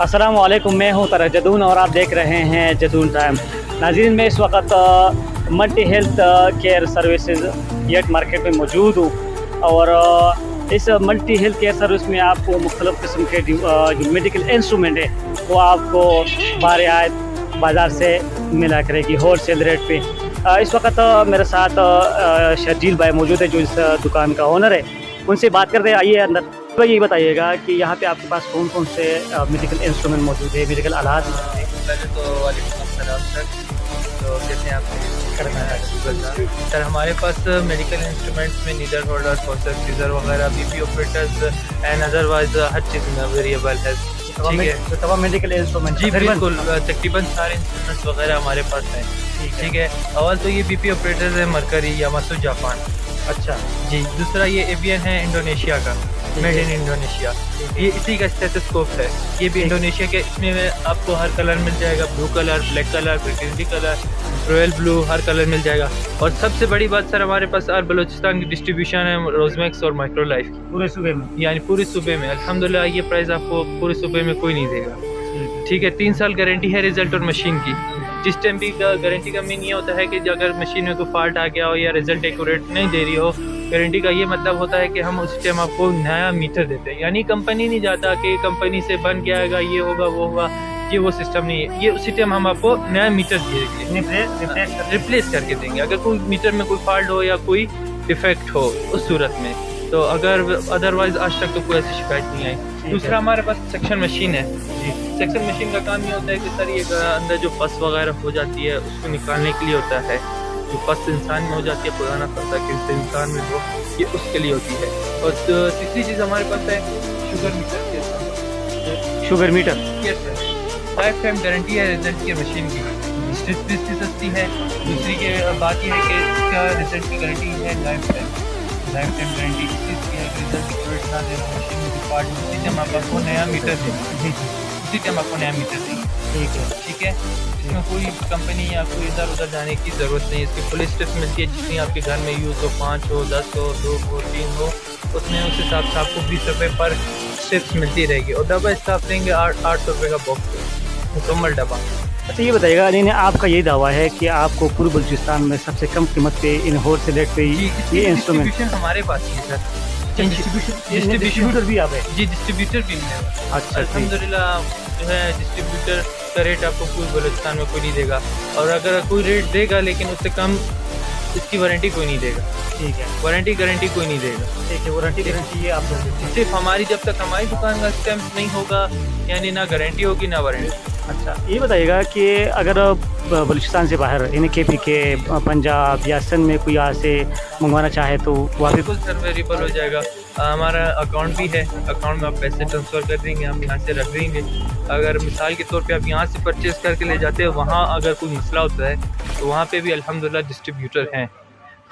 अस्सलाम वालेकुम, मैं हूं तरजदून और आप देख रहे हैं जदून टाइम। नाज़रीन, मैं इस वक्त multi health care services yet market में मौजूद हूं और इस मल्टी हेल्थ केयर सर्विस में आपको मुख्तलिफ़ किस्म के जो मेडिकल इंस्ट्रूमेंट है वो आपको बारियात बाज़ार से मिला करेगी होल सेल रेट पे। इस वक्त मेरे साथ शर्जील भाई मौजूद है जो इस दुकान का ओनर है। उनसे बात करते हैं, आइए अंदर। तो ये बताइएगा कि यहाँ पे आपके पास कौन कौन से मेडिकल इंस्ट्रूमेंट मौजूद है, मेडिकल आलात? पहले तो वालेकुम अस्सलाम सर। तो कैसे हैं आप? सर हमारे पास मेडिकल इंस्ट्रूमेंट्स में नीडल होल्डर, फोर्सेप्स, सीजर वगैरह, BP operators and otherwise her cheese available है। ठीक है, तो तमाम मेडिकल इंस्ट्रूमेंट जी बिल्कुल, तकरीबन सारे इंस्ट्रूमेंट्स वगैरह हमारे पास हैं। ठीक है, अव्वल तो ये बीपी ऑपरेटर्स है मरकरी यामासू जापान। अच्छा जी, दूसरा ये एवियन है इंडोनेशिया का, मेड इन इंडोनेशिया। ये इसी का स्टेथोस्कोप है, ये भी इंडोनेशिया के। इसमें आपको हर कलर मिल जाएगा, blue colour, black colour, British colour, royal blue, हर कलर मिल जाएगा। और सबसे बड़ी बात सर, हमारे पास बलूचिस्तान की डिस्ट्रीब्यूशन है रोजमैक्स और माइक्रो लाइफ की, पूरे सूबे में, यानी पूरे सूबे में। अल्हम्दुलिल्लाह ये प्राइस आपको पूरे सूबे में कोई नहीं देगा। ठीक है, 3 साल गारंटी है रिजल्ट और मशीन की। जिस टाइम भी गारंटी का मीन ये होता है कि अगर मशीन में कोई फॉल्ट आ गया हो या रिजल्ट एक्यूरेट नहीं दे रही हो, गारंटी का ये मतलब होता है कि हम उस टाइम आपको नया मीटर देते हैं। यानी कंपनी नहीं जाता कि कंपनी से बन के आएगा, ये होगा वो होगा, ये वो सिस्टम नहीं है। ये उसी टाइम हम आपको नया मीटर देंगे, रिप्लेस करके देंगे अगर कोई मीटर में कोई फॉल्ट हो या कोई डिफेक्ट हो उस सूरत में। तो अगर अदरवाइज आज तक तो कोई ऐसी शिकायत नहीं आई। दूसरा हमारे पास सेक्शन मशीन है। सेक्शन मशीन का काम ये होता है कि सर ये अंदर जो पस वगैरह हो जाती है उसको निकालने के लिए होता है। जो पस इंसान में हो जाती है, पुराना पता कि इंसान में हो, ये उसके लिए होती है। और तीसरी चीज़ हमारे पास है sugar meter. Sugar meter, yes sir, life time guarantee है रिजल्ट की मशीन की। सस्ती है। दूसरी के बात यह है कि इसका रिजल्ट की गारंटी है लाइफ टाइम गारंटी। इस चीज़ की है कि रिजल्ट एक्यूरेट ना देना, मशीन में कोई पार्ट उसी टाइम आप आपको नया मीटर देंगे, उसी टाइम आपको नया मीटर देंगे। ठीक है, इसमें कोई कंपनी या कोई इधर उधर जाने की ज़रूरत नहीं है। इसकी फुल स्टेप्स मिलती है, जितनी आपके घर में यूज़ हो, 5 हो, 10 हो, 2 हो, 3 हो, उसमें उस हिसाब से आपको 20 रुपये पर स्टेप्स मिलती रहेगी। और डब्बा स्टाफ देंगे 800 रुपये का बॉक्स, मुकम्मल डब्बा। अच्छा ये बताइएगा, नहीं आपका यही दावा है कि आपको पूरे बलूचिस्तान में सबसे कम कीमत पे इन होल सेल रेट पे ये इंस्ट्रूमेंट हमारे पास ही है सर। डिस्ट्रीब्यूटर भी आप है? जी, डिस्ट्रीब्यूटर भी है। अच्छा, अल्हम्दुलिल्लाह जो है डिस्ट्रीब्यूटर का रेट आपको पूरे बलूचिस्तान में कोई नहीं देगा। और अगर कोई रेट देगा लेकिन उससे कम, इसकी वारंटी कोई नहीं देगा। ठीक है, वारंटी गारंटी कोई नहीं देगा। ठीक है, वारंटी गारंटी ये आप लोग सिर्फ हमारी, जब तक हमारी दुकान का स्टैम्प नहीं होगा, यानी ना गारंटी होगी ना वारंटी। अच्छा ये बताइएगा कि अगर बलूचिस्तान से बाहर यानी KP के पंजाब या सिंध में कोई यहाँ से मंगवाना चाहे तो वहाँ बिल्कुल सर अवेलेबल हो जाएगा। हमारा अकाउंट भी है, अकाउंट में आप पैसे ट्रांसफ़र कर देंगे, हम यहाँ से रख देंगे। अगर मिसाल के तौर पे आप यहाँ से परचेज़ करके ले जाते हैं, वहाँ अगर कोई मसला होता है तो वहाँ पे भी अल्हम्दुलिल्लाह डिस्ट्रीब्यूटर हैं।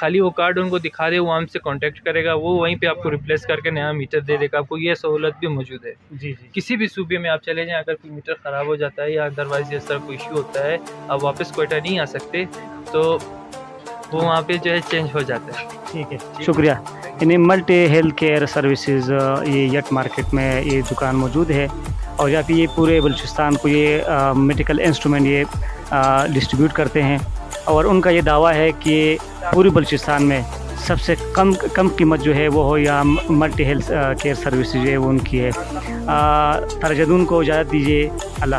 खाली वो कार्ड उनको दिखा दे, वो हमसे कांटेक्ट करेगा, वो वहीं पे आपको रिप्लेस करके नया मीटर दे देगा। आपको ये सहूलत भी मौजूद है। जी। किसी भी सूबे में आप चले जाएं, अगर कोई मीटर ख़राब हो जाता है या अदरवाइज इस तरह कोई इशू होता है, आप वापस कोयटा नहीं आ सकते, तो वो वहाँ पे जो है चेंज हो जाता है। ठीक है, शुक्रिया। यानी मल्टी हेल्थ केयर सर्विसेज ये येट मार्केट में ये दुकान मौजूद है और यहाँ पे ये पूरे बलूचिस्तान को ये मेडिकल इंस्ट्रूमेंट ये डिस्ट्रीब्यूट करते हैं। और उनका ये दावा है कि पूरे बलूचिस्तान में सबसे कम कीमत जो है वो हो या मल्टी हेल्थ केयर सर्विसेज है वो उनकी है। तरजदून को इजाज़त दीजिए। अल्लाह।